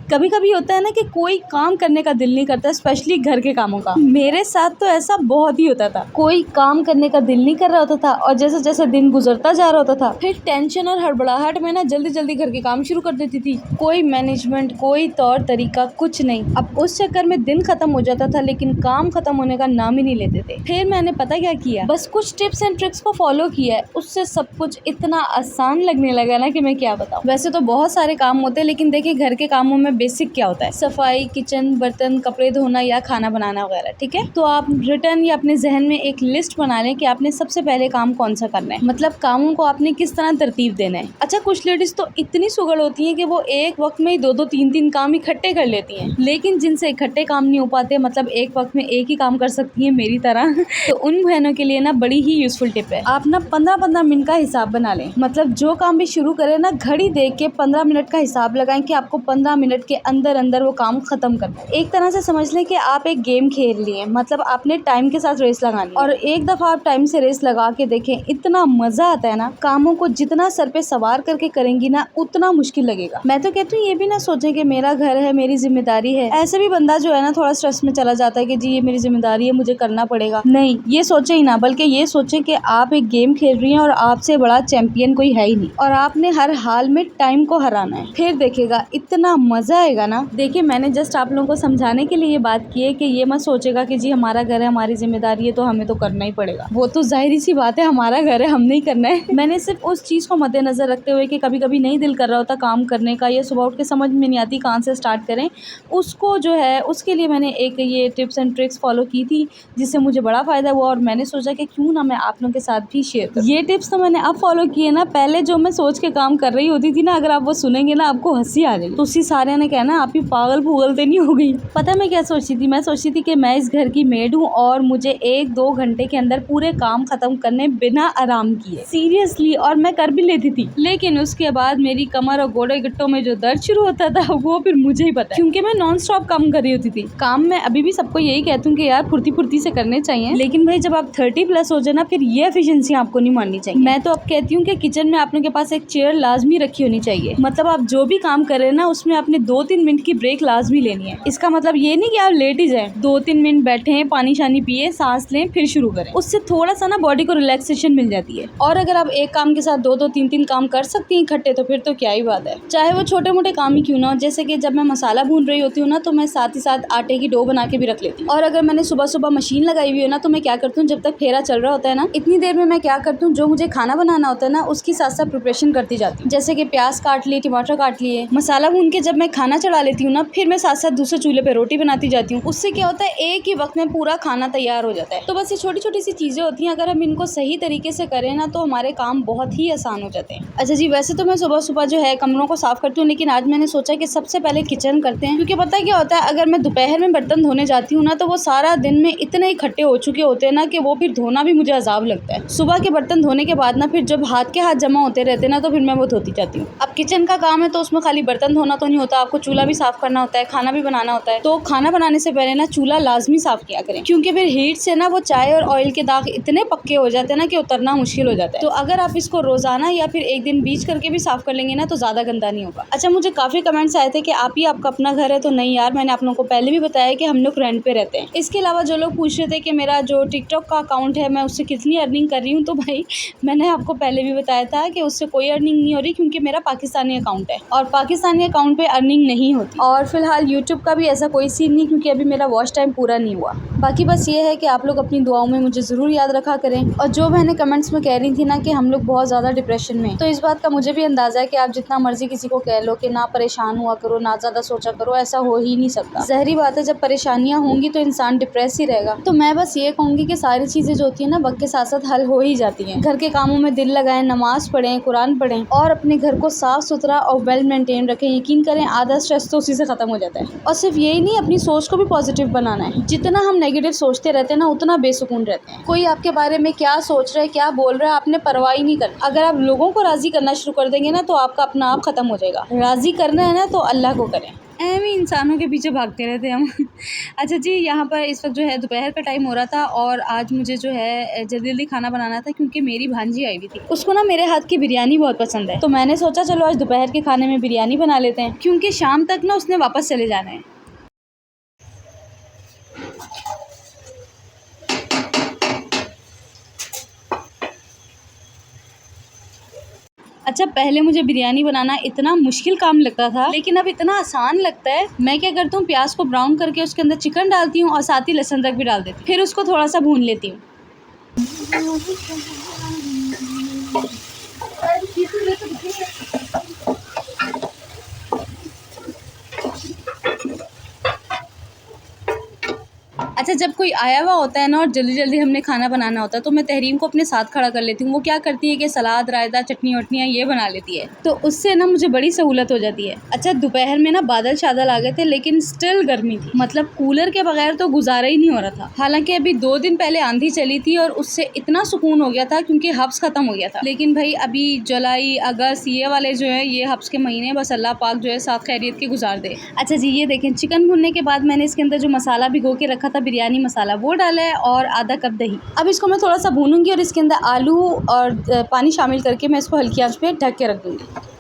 कभी कभी होता है ना कि कोई काम करने का दिल नहीं करता, स्पेशली घर के कामों का। मेरे साथ तो ऐसा बहुत ही होता था, कोई काम करने का दिल नहीं कर रहा होता था और जैसे जैसे दिन गुजरता जा रहा होता था फिर टेंशन और हड़बड़ाहट में ना जल्दी जल्दी घर के काम शुरू कर देती थी। कोई मैनेजमेंट, कोई तौर तरीका, कुछ नहीं। अब उस चक्कर में दिन खत्म हो जाता था लेकिन काम खत्म होने का नाम ही नहीं लेते थे। फिर मैंने पता क्या किया, बस कुछ टिप्स एंड ट्रिक्स को फॉलो किया है, उससे सब कुछ इतना आसान लगने लगा ना कि मैं क्या बताऊं। वैसे तो बहुत सारे काम होते हैं लेकिन देखिए घर के कामों में बेसिक क्या होता है, सफाई, किचन, बर्तन, कपड़े धोना या खाना बनाना वगैरह। ठीक है, तो आप रिटर्न या अपने जहन में एक लिस्ट बना लें कि आपने सबसे पहले काम कौन सा करना है, मतलब कामों को आपने किस तरह तरतीब देना है। अच्छा, कुछ लेडीज तो इतनी सुगड़ होती हैं कि वो एक वक्त में 2-2 3-3 काम इकट्ठे कर लेती हैं, लेकिन जिनसे इकट्ठे काम नहीं हो पाते, मतलब एक वक्त में एक ही काम कर सकती हैं मेरी तरह तो उन बहनों के लिए ना बड़ी ही यूजफुल टिप है, आप ना 15-15 मिनट का हिसाब बना लें। मतलब जो काम भी शुरू करें ना, घड़ी देख के 15 मिनट का हिसाब लगाएं कि आपको 15 मिनट के अंदर अंदर वो काम खत्म करना है। एक तरह से समझ लें कि आप एक गेम खेल लिए, मतलब आपने टाइम के साथ रेस लगानी है और एक दफा आप टाइम से रेस लगा के देखें, इतना मजा आता है ना। कामों को जितना सर पे सवार करके करेंगी ना उतना मुश्किल लगेगा। मैं तो कहती हूँ ये भी ना सोचें कि मेरा घर है, मेरी जिम्मेदारी है। ऐसे भी बंदा जो है ना थोड़ा स्ट्रेस में चला जाता है कि जी ये मेरी जिम्मेदारी है, मुझे करना पड़ेगा। नहीं, ये सोचें ही ना, बल्कि ये सोचें कि आप एक गेम खेल रही हैं और आपसे बड़ा चैंपियन कोई है ही नहीं और आपने हर हाल में टाइम को हराना है। फिर देखिएगा इतना मजा आएगा ना। देखिए, मैंने जस्ट आप लोगों को समझाने के लिए ये बात की है कि ये मत सोचेगा कि जी हमारा घर है, हमारी जिम्मेदारी है तो हमें तो करना ही पड़ेगा। वो तो जाहिर सी बात है, हमारा घर है, हमने ही करना है। मैंने सिर्फ उस चीज को मद्देनजर रखते हुए कि कभी कभी नहीं दिल कर रहा होता काम करने का, या सुबह उठ के समझ में नहीं आती कहाँ से स्टार्ट करें, उसको जो है उसके लिए मैंने एक ये टिप्स एंड ट्रिक्स फॉलो की थी जिससे मुझे बड़ा फायदा हुआ और मैंने सोचा कि क्यों ना मैं आप लोगों के साथ भी शेयर करूं। ये टिप्स तो मैंने अब फॉलो किए ना, पहले जो मैं सोच के काम कर रही होती थी ना, अगर आप वो सुनेंगे ना आपको हंसी आ जाएगी। तो उसी सारे ने कहना आप ही पागल भूगल तो नहीं हो गई। पता है मैं क्या सोचती थी, मैं सोचती थी कि मैं इस घर की मेड हूँ और मुझे 1-2 घंटे के अंदर पूरे काम खत्म करने बिना आराम किए, सीरियसली, और मैं कर भी लेती थी। लेकिन उसके बाद मेरी कमर और गोड़े गिट्टों में जो दर्द शुरू होता था वो फिर मुझे ही पता है, क्योंकि मैं नॉन स्टॉप काम कर रही होती थी। काम में अभी भी सबको यही कहती हूँ कि यार फुर्ती फुर्ती से करने चाहिए, लेकिन भाई जब आप 30+ हो जाए ना फिर ये एफिशिएंसी आपको नहीं माननी चाहिए। मैं तो अब कहती हूँ कि किचन में आप लोगों के पास एक चेयर लाजमी रखी होनी चाहिए, मतलब आप जो भी काम कर रहे हैं ना उसमें आपने 2-3 मिनट की ब्रेक लाजमी लेनी है। इसका मतलब ये नहीं कि आप लेट ही जाए, 2-3 मिनट बैठे, पानी शानी पिए, सांस लें, फिर शुरू करें। उससे थोड़ा सा ना बॉडी को रिलैक्सेशन मिल जाती है। और अगर आप एक काम के साथ 2-2 3-3 काम कर सकती हैं इकट्ठे तो फिर तो क्या ही बात है, चाहे वो छोटे मोटे काम ही क्यों ना हो। जैसे कि जब मैं मसाला भून रही होती हूँ ना तो मैं साथ ही साथ आटे की डो बना के भी रख लेती हूँ। और अगर मैंने सुबह सुबह मशीन लगाई हुई है ना तो मैं क्या करती हूँ, जब तक फेरा चल रहा होता है ना इतनी देर में मैं क्या करती हूँ, जो मुझे खाना बनाना होता है ना उसकी साथ साथ प्रिपरेशन करती जाती हूँ। जैसे कि प्याज काट लिए, टमाटर काट लिए, मसाला भून के जब मैं खाना चढ़ा लेती हूँ ना फिर मैं साथ साथ दूसरे चूल्हे पे रोटी बनाती जाती हूँ। उससे क्या होता है, एक ही वक्त में पूरा खाना तैयार हो जाता है। तो बस ये छोटी छोटी सी चीजें होती हैं, अगर हम इनको सही तरीके से करें ना तो हमारे काम बहुत ही आसान हो जाते हैं। अच्छा जी, वैसे तो मैं सुबह सुबह जो है कमरों को साफ करती हूँ, लेकिन आज मैंने सोचा कि सबसे पहले किचन करते हैं, क्योंकि पता है क्या होता है, अगर मैं दोपहर में बर्तन धोने जाती हूँ ना तो वो सारा दिन में इतने इकट्ठे हो चुके होते हैं ना कि वो फिर धोना भी मुझे अजाब लगता है। सुबह के बर्तन धोने के बाद ना फिर जब हाथ के हाथ जमा होते रहते हैं ना तो फिर मैं वो धोती जाती हूँ। अब किचन का काम है तो उसमें खाली बर्तन धोना तो नहीं होता, आपको चूल्हा भी साफ करना होता है, खाना भी बनाना होता है। तो खाना बनाने से पहले ना चूल्हा लाजमी साफ किया करें, क्योंकि फिर हीट से ना वो चाय और ऑयल के दाग इतने पक्के हो जाते हैं ना कि उतरना मुश्किल हो जाता है। तो अगर आप इसको रोजाना या फिर एक दिन बीच करके भी साफ कर लेंगे ना तो ज्यादा गंदा नहीं होगा। अच्छा, मुझे काफी कमेंट्स आए थे कि आप ही आपका अपना घर है, तो नहीं यार, मैंने आप लोगों को पहले भी बताया कि हम लोग रेंट पे रहते हैं। इसके अलावा जो लोग पूछ रहे थे कि मेरा जो टिकटॉक का अकाउंट है मैं उससे कितनी अर्निंग कर रही हूँ, तो भाई मैंने आपको पहले भी बताया था कि उससे कोई अर्निंग नहीं हो रही, क्योंकि मेरा पाकिस्तानी अकाउंट है और पाकिस्तानी अकाउंट पे अर्निंग नहीं होती। और फिलहाल यूट्यूब का भी ऐसा कोई सीन नहीं, क्योंकि अभी मेरा वॉच टाइम पूरा नहीं हुआ। बाकी बस ये है कि आप लोग अपनी दुआओं में मुझे ज़रूर याद रखा करें। और जो मैंने कमेंट्स में कह रही थी ना कि हम लोग बहुत ज़्यादा डिप्रेशन में, तो इस बात का मुझे भी अंदाज़ा है कि आप जितना मर्जी किसी को कह लो कि ना परेशान हुआ करो, ना ज़्यादा सोचा करो, ऐसा हो ही नहीं सकता। ज़हरी बात है, जब परेशानियाँ होंगी तो इंसान डिप्रेस ही रहेगा। तो मैं बस ये कहूँगी कि सारी चीज़ें जो होती है ना वक्त के साथ साथ हल हो ही जाती हैं। घर के कामों में दिल लगाएं, नमाज पढ़ें, कुरान पढ़ें और अपने घर को साफ सुथरा और वेल मेंटेन रखें। यकीन करें आधा स्ट्रेस तो उसी से खत्म हो जाता है। और सिर्फ यही नहीं, अपनी सोच को भी पॉजिटिव बनाना है। जितना हम नेगेटिव सोचते रहते हैं ना उतना बेसुकून रहते हैं। कोई आपके बारे में क्या सोच रहा है, क्या बोल रहा है, आपने परवाह ही नहीं करना। अगर आप लोगों को राजी करना शुरू कर देंगे ना तो आपका अपना आप खत्म हो जाएगा। राजी करना है ना तो अल्लाह को करें। एवी इंसानों के पीछे भागते रहते हैं हम। अच्छा जी, यहाँ पर इस वक्त जो है दोपहर का टाइम हो रहा था और आज मुझे जो है जल्दी जल्दी खाना बनाना था क्योंकि मेरी भांजी आई हुई थी। उसको ना मेरे हाथ की बिरयानी बहुत पसंद है, तो मैंने सोचा चलो आज दोपहर के खाने में बिरयानी बना लेते हैं क्योंकि शाम तक ना उसने वापस चले जाना है। अच्छा, पहले मुझे बिरयानी बनाना इतना मुश्किल काम लगता था, लेकिन अब इतना आसान लगता है। मैं क्या करती हूँ, प्याज को ब्राउन करके उसके अंदर चिकन डालती हूँ और साथ ही लहसुन तक भी डाल देती हूँ, फिर उसको थोड़ा सा भून लेती हूँ। अच्छा, जब कोई आया हुआ होता है ना और जल्दी जल्दी हमने खाना बनाना होता है तो मैं तहरीम को अपने साथ खड़ा कर लेती हूँ। वो क्या करती है कि सलाद, रायता, चटनी वटनियाँ ये बना लेती है, तो उससे ना मुझे बड़ी सहूलत हो जाती है। अच्छा, दोपहर में ना बादल शादल आ गए थे लेकिन स्टिल गर्मी थी, मतलब कूलर के बगैर तो गुजारा ही नहीं हो रहा था। हालांकि अभी 2 दिन पहले आंधी चली थी और उससे इतना सुकून हो गया था क्योंकि हब्स खत्म हो गया था। लेकिन भाई अभी जुलाई, अगस्त ये वाले जो है ये हब्स के महीने, बस अल्लाह पाक जो है साथ खैरियत के गुजार दे। अच्छा जी, ये देखें, चिकन भुनने के बाद मैंने इसके अंदर जो मसाला भिगो के रखा था, बिरयानी मसाला, वो डाला है और आधा कप दही। अब इसको मैं थोड़ा सा भूनूंगी और इसके अंदर आलू और पानी शामिल करके मैं इसको हल्की आंच पे ढक के रख दूंगी।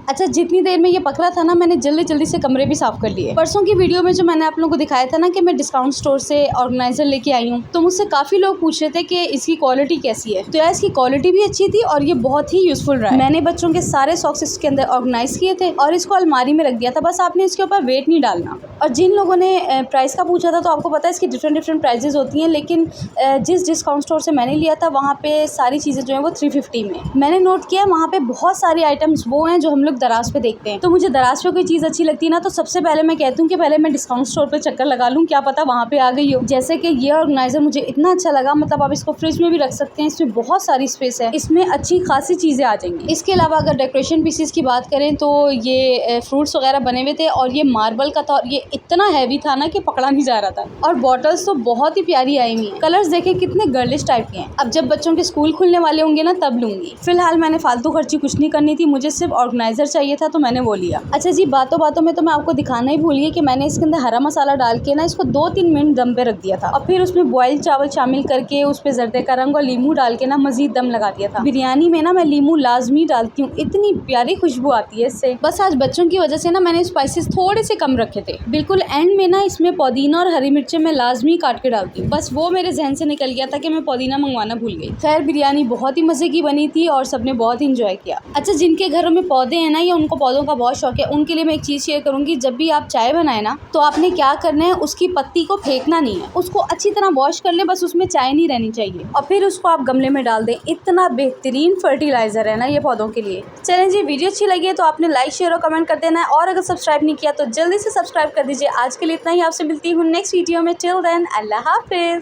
अच्छा, जितनी देर में ये पक रहा था ना, मैंने जल्दी जल्दी से कमरे भी साफ़ कर लिए। परसों की वीडियो में जो मैंने आप लोगों को दिखाया था ना कि मैं डिस्काउंट स्टोर से ऑर्गेनाइज़र लेके आई हूँ, तो मुझसे काफ़ी लोग पूछ रहे थे कि इसकी क्वालिटी कैसी है। तो यार, इसकी क्वालिटी भी अच्छी थी और ये बहुत ही यूज़फुल रहा है। मैंने बच्चों के सारे सॉक्स इसके अंदर ऑर्गेनाइज़ किए थे और इसको अलमारी में रख दिया था। बस आपने इसके ऊपर वेट नहीं डालना। और जिन लोगों ने प्राइस का पूछा था, तो आपको पता है इसकी डिफरेंट प्राइजेज़ होती हैं, लेकिन जिस डिस्काउंट स्टोर से मैंने लिया था वहाँ पर सारी चीज़ें जो हैं वो 350 में। मैंने नोट किया वहाँ पर बहुत सारी आइटम्स वो हैं जो हम लोग दराज पे देखते हैं। तो मुझे दराज पे कोई चीज़ अच्छी लगती है ना, तो सबसे पहले मैं कहती हूँ कि पहले मैं डिस्काउंट स्टोर पे चक्कर लगा लूँ, क्या पता वहाँ पे आ गई हो। जैसे कि ये ऑर्गेनाइज़र मुझे इतना अच्छा लगा, मतलब आप इसको फ्रिज में भी रख सकते हैं, इसमें बहुत सारी स्पेस है, इसमें अच्छी खासी चीज़ें आ जाएंगी। इसके अलावा अगर डेकोरेशन पीसेस की बात करें तो ये फ्रूट्स वगैरह बने हुए थे और ये मार्बल का था और ये इतना हैवी था ना कि पकड़ा नहीं जा रहा था। और बॉटल्स तो बहुत ही प्यारी आई हुई हैं, कलर्स देखें कितने गर्लिश टाइप के हैं। अब जब बच्चों के स्कूल खुलने वाले होंगे ना, तब लूँगी। फिलहाल मैंने फालतू खर्ची कुछ नहीं करनी थी, मुझे सिर्फ ऑर्गेनाइज़र चाहिए था तो मैंने वो लिया। अच्छा जी, बातों बातों में तो मैं आपको दिखाना ही भूल गई कि मैंने इसके अंदर हरा मसाला डाल के ना इसको 2-3 मिनट दम पे रख दिया था और फिर उसमें बॉयल चावल शामिल करके उस पे जर्दे का रंग और लीमू डाल के ना मजीद दम लगा दिया था। बिरयानी में ना मैं लीमू लाजमी डालती हूँ, इतनी प्यारी खुशबू आती है इससे। बस आज बच्चों की वजह से ना मैंने स्पाइसेस थोड़े से कम रखे थे। बिल्कुल एंड में ना इसमें पुदीना और हरी मिर्चें मैं लाजमी काट के डालती हूँ, बस वो मेरे जहन से निकल गया था कि मैं पुदीना मंगवाना भूल गई। खैर, बिरयानी बहुत ही मजे की बनी थी और सबने बहुत ही इंजॉय किया। अच्छा, जिनके घरों में पौधे हैं ना या उनको पौधों का बहुत शौक है, उनके लिए मैं एक चीज़ शेयर करूंगी। जब भी आप चाय बनाए ना, तो आपने क्या करना है, उसकी पत्ती को फेंकना नहीं है, उसको अच्छी तरह वॉश कर ले, बस उसमें चाय नहीं रहनी चाहिए और फिर उसको आप गमले में डाल दें। इतना बेहतरीन फर्टिलाइजर है ना ये पौधों के लिए। चलें जी, वीडियो अच्छी लगी है तो आपने लाइक, शेयर और कमेंट कर देना है और अगर सब्सक्राइब नहीं किया तो जल्दी से सब्सक्राइब कर दीजिए। आज के लिए इतना ही, आपसे मिलती हूँ नेक्स्ट वीडियो में। टिल देन, अल्लाह हाफिज।